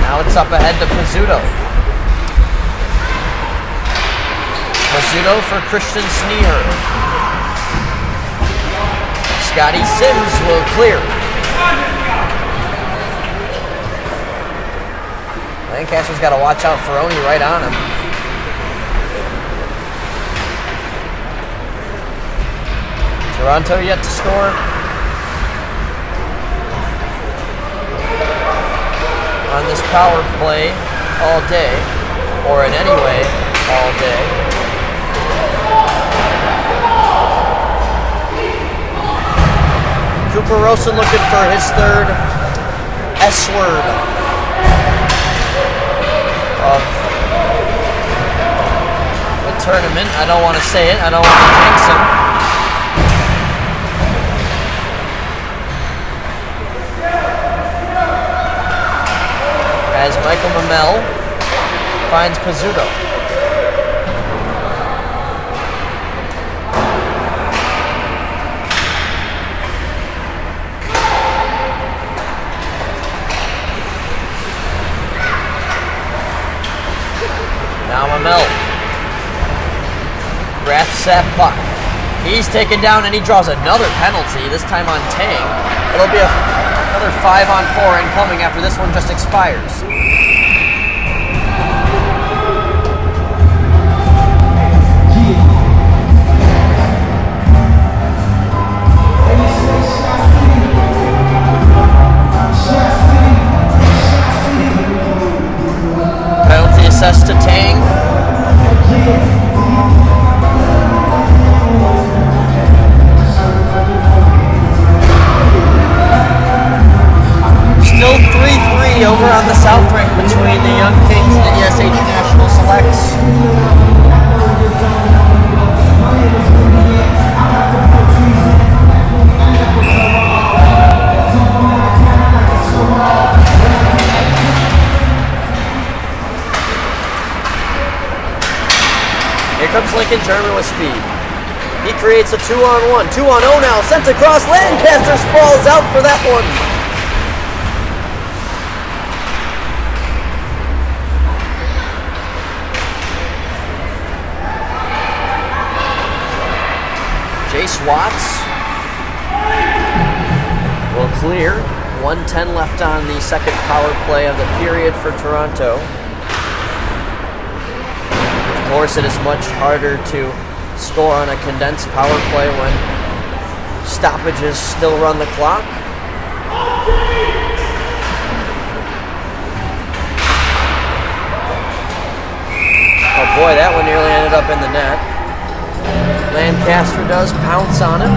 Now it's up ahead to Pizzuto. Pizzuto for Christian Sneer. Scotty Sims will clear. Lancaster's got to watch out for Oni right on him. Toronto yet to score. On this power play all day, or in any way all day. Cooper Rosen looking for his third S-word of the tournament. I don't want to say it. I don't want to jinx him. As Michael Mamel finds Pizzuto. that puck. He's taken down and he draws another penalty, this time on Tang. It'll be another 5-on-4 incoming after this one just expires. Penalty assessed to Tang. Still 3-3 over on the South Rink between the Young Kings and the ESH National Selects. Here comes Lincoln German with speed. He creates a 2-on-1, 2-on-0 now, sent across. Lancaster sprawls out for that one. Jace Watts will clear. 1:10 left on the second power play of the period for Toronto. Of course, it is much harder to score on a condensed power play when stoppages still run the clock. Oh boy, that one nearly ended up in the net. Lancaster does pounce on him.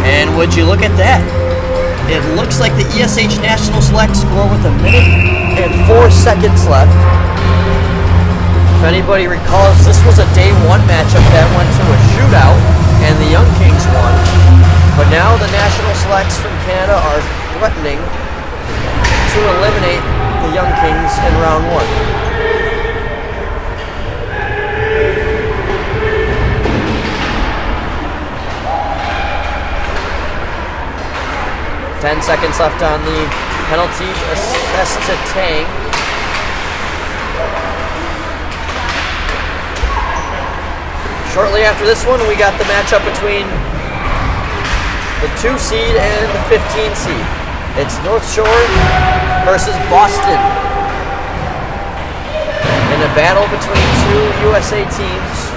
And would you look at that? It looks like the ESH National Select score with 1 minute and 4 seconds left. If anybody recalls, this was a day one matchup that went to a shootout and the Young Kings won. But now the National Selects from Canada are threatening to eliminate the Young Kings in round one. 10 seconds left on the penalty assessed to Tang. Shortly after this one, we got the matchup between the 2 seed and the 15 seed. It's North Shore versus Boston in a battle between 2 USA teams.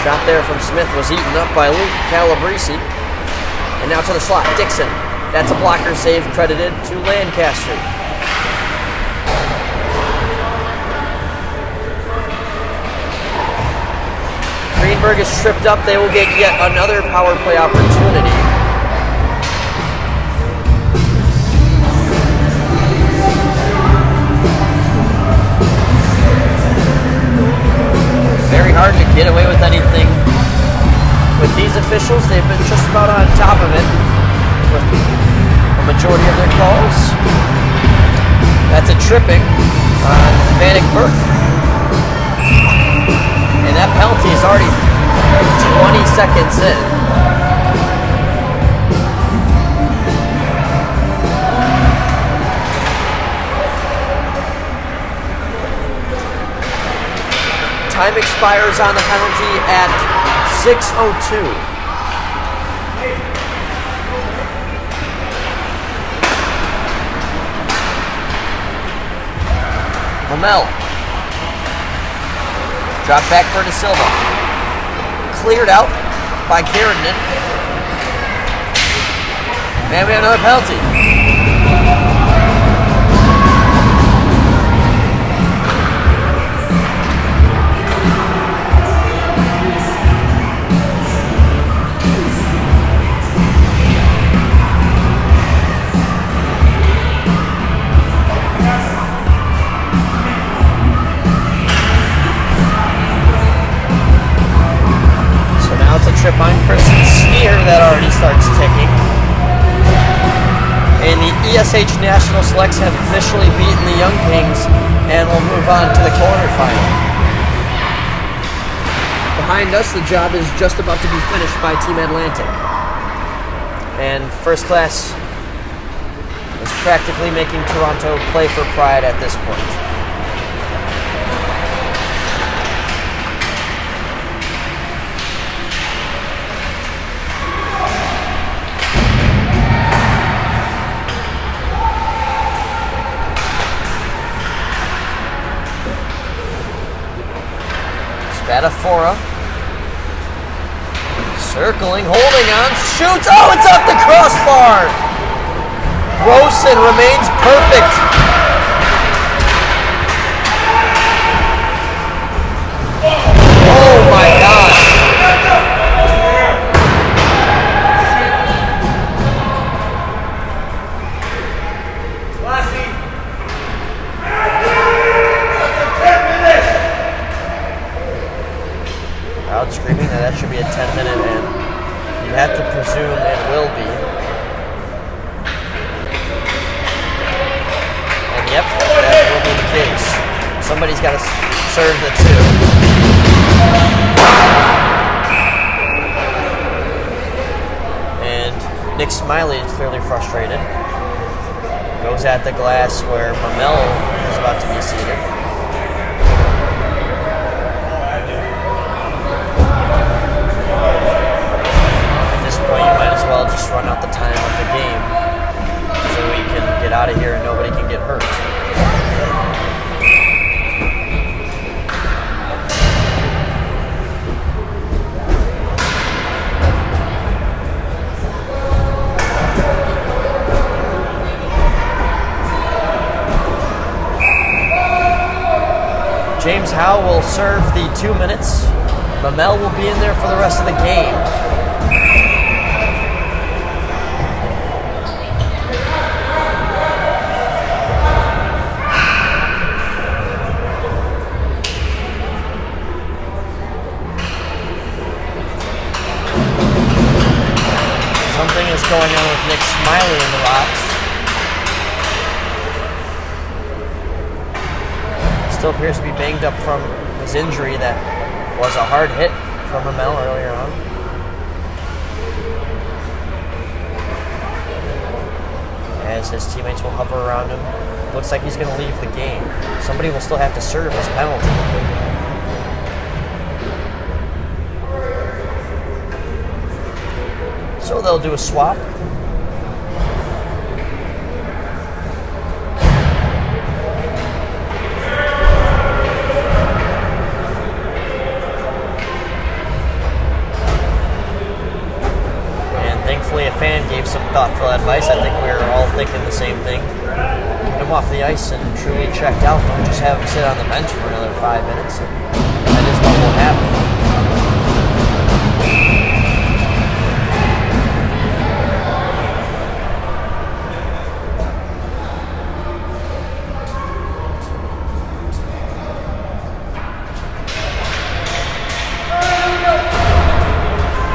Shot there from Smith was eaten up by Luke Calabrese. And now to the slot, Dixon. That's a blocker save credited to Lancaster. Greenberg is tripped up. They will get yet another power play opportunity. Very hard to get away with anything with these officials. They've been just about on top of it with a majority of their calls. That's a tripping on Vanek Burke. And that penalty is already 20 seconds in. Time expires on the penalty at 6:02. Hamel. Drop back for De Silva. Cleared out by Carradine. And we have another penalty. Trip on Kristen Sneer that already starts ticking. And the ESH National Selects have officially beaten the Young Kings and will move on to the quarterfinal. Behind us, the job is just about to be finished by Team Atlantic. And First Class is practically making Toronto play for pride at this point. Spadafora. Circling, holding on, shoots. Oh, it's off the crossbar. Rosen remains perfect. Oh my gosh. Crowd screaming that should be a 10-minute, and you have to presume it will be. And yep, that will be the case. Somebody's got to serve the two. And Nick Smiley is clearly frustrated. Goes at the glass where Mamel is about to be seated. Just run out the time of the game so we can get out of here and nobody can get hurt. James Howe will serve the 2 minutes. Mamel will be in there for the rest of the game. Something is going on with Nick Smiley in the box. Still appears to be banged up from his injury that was a hard hit from Mamel earlier on. As his teammates will hover around him. Looks like he's going to leave the game. Somebody will still have to serve his penalty. So they'll do a swap. And thankfully a fan gave some thoughtful advice. I think we were all thinking the same thing. Get him off the ice and truly checked out. Don't just have him sit on the bench for another 5 minutes. That is what will happen.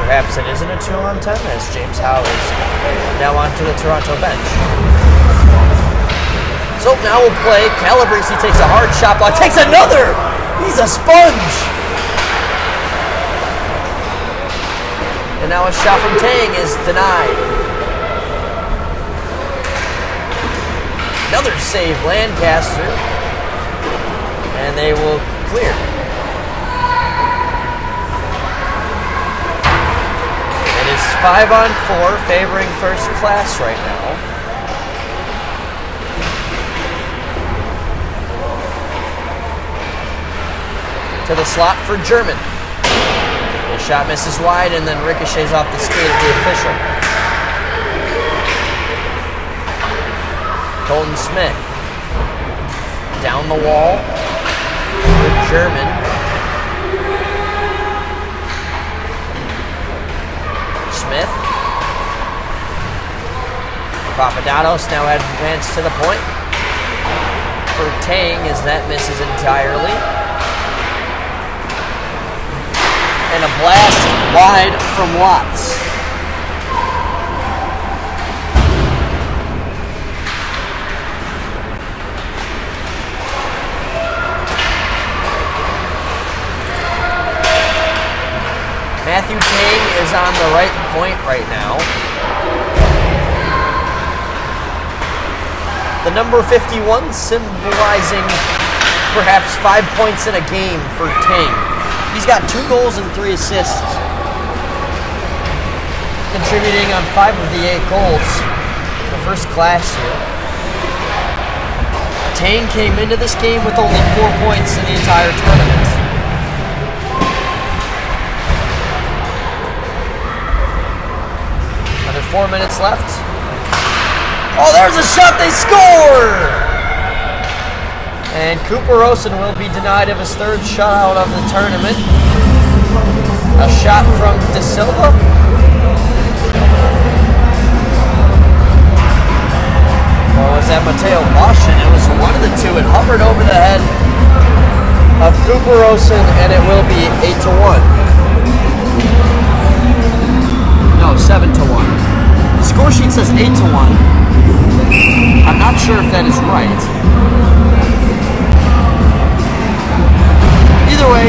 Perhaps it isn't a 2-on-10 as James Howe is now onto the Toronto bench. So now we'll play. Calabrese takes a hard shot block. Takes another! He's a sponge! And now a shot from Tang is denied. Another save, Lancaster. And they will clear. It is 5-on-4 favoring First Class right now. To the slot for German. The shot misses wide and then ricochets off the skate of the official. Colton Smith. Down the wall. For German. Smith. Papadopoulos now advanced to the point. For Tang as that misses entirely. And a blast wide from Watts. Matthew Tang is on the right point right now. The number 51 symbolizing perhaps 5 points in a game for Tang. He's got 2 goals and 3 assists, contributing on 5 of the 8 goals. The first class here. Tang came into this game with only 4 points in the entire tournament. Another 4 minutes left. Oh, there's a shot, they score! And Cooper Osen will be denied of his 3rd shutout of the tournament. A shot from De Silva. Or was that Mateo Boschen? It was one of the two. It hovered over the head of Cooper Osen, and it will be 8-1. No, 7-1. The score sheet says 8-1. I'm not sure if that is right. Either way,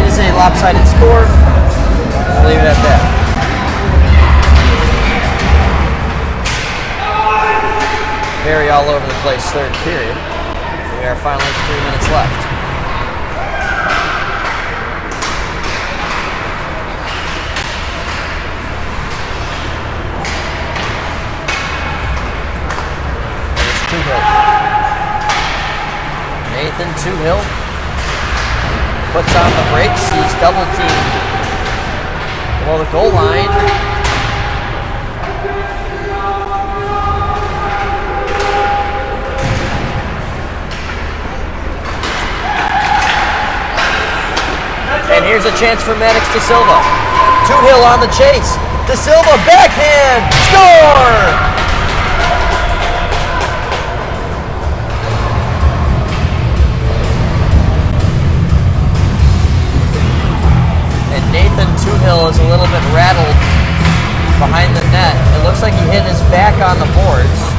it is a lopsided score. I'll leave it at that. Very all over the place 3rd period. We are finally at 3 minutes left. There's Tuhill. Nathan Tuhill puts on the brakes. He's double teamed below the goal line. And here's a chance for Maddox De Silva. Tuhill on the chase. De Silva backhand. Score! And Nathan Tuhill is a little bit rattled behind the net. It looks like he hit his back on the boards.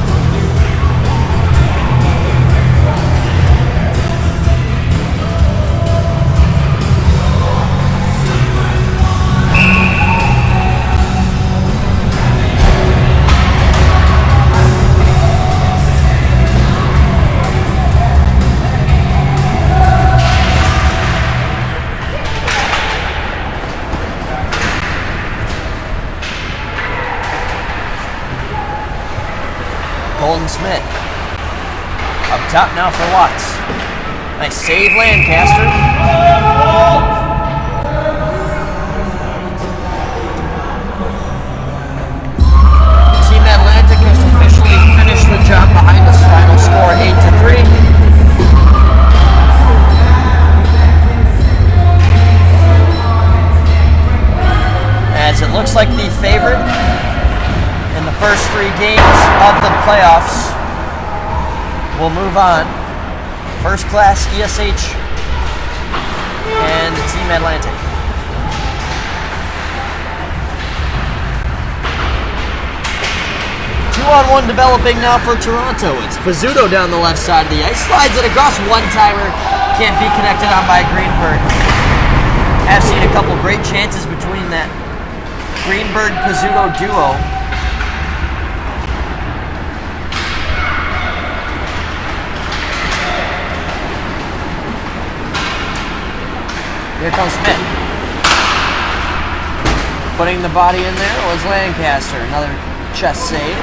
Golden Smith. Up top now for Watts. Nice save, Lancaster. Team Atlantic has officially finished the job behind us. Final score 8-3. As it looks like the favorite in the first 3 games of the playoffs will move on. First Class, ESH, and Team Atlantic. Two-on-one developing now for Toronto. It's Pizzuto down the left side of the ice. Slides it across, one-timer. Can't be connected on by Greenberg. I've seen a couple great chances between that Greenberg-Pizzuto duo. Here comes Smith. Putting the body in there was Lancaster. Another chest save.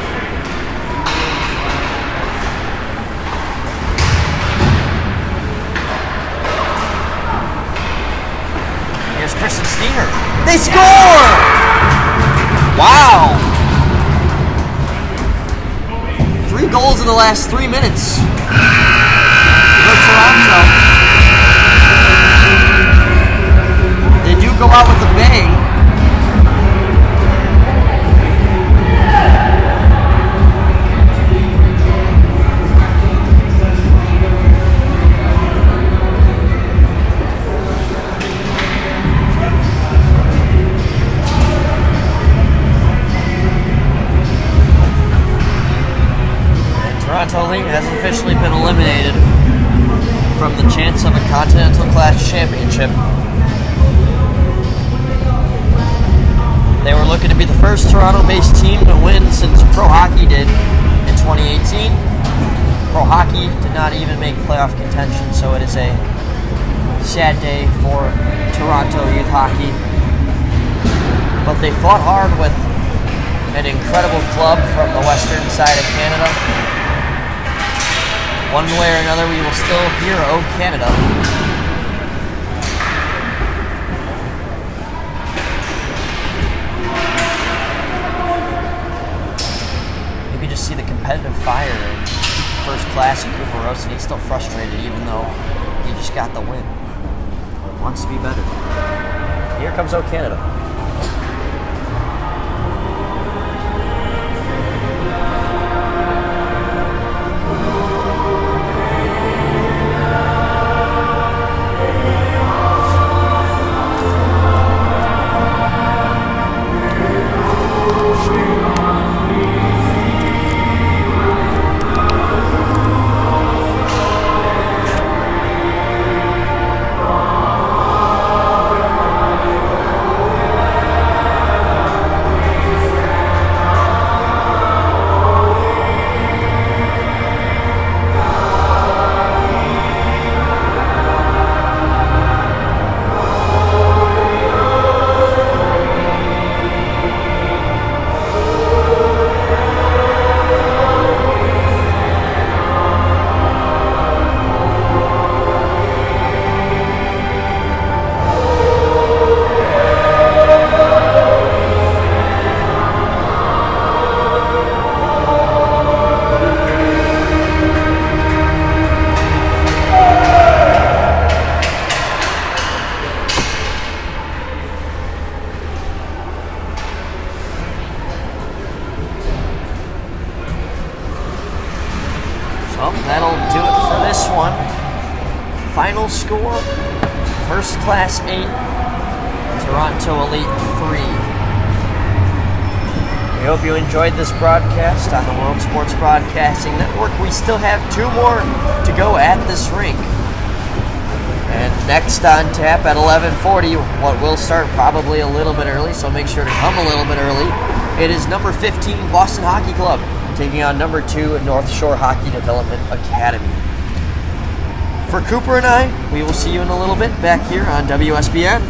Here's Kristen Steiner. They score! Wow! 3 goals in the last 3 minutes. For Toronto. They do go out with a bang. Toronto Elite has officially been eliminated from the chance of a Continental Class Championship. They were looking to be the first Toronto-based team to win since Pro Hockey did in 2018. Pro hockey did not even make playoff contention, so it is a sad day for Toronto youth hockey. But they fought hard with an incredible club from the western side of Canada. One way or another, we will still hear "Oh Canada." You can just see the competitive fire in first class in Cooper Roast, and he's still frustrated even though he just got the win. Wants to be better. Here comes "Oh Canada." Well, that'll do it for this one. Final score, First Class 8, Toronto Elite 3. We hope you enjoyed this broadcast on the World Sports Broadcasting Network. We still have 2 more to go at this rink. And next on tap at 11:40, what will start probably a little bit early, so make sure to come a little bit early. It is number 15 Boston Hockey Club taking on number 2 North Shore Hockey Development Academy. For Cooper and I, we will see you in a little bit back here on WSBN.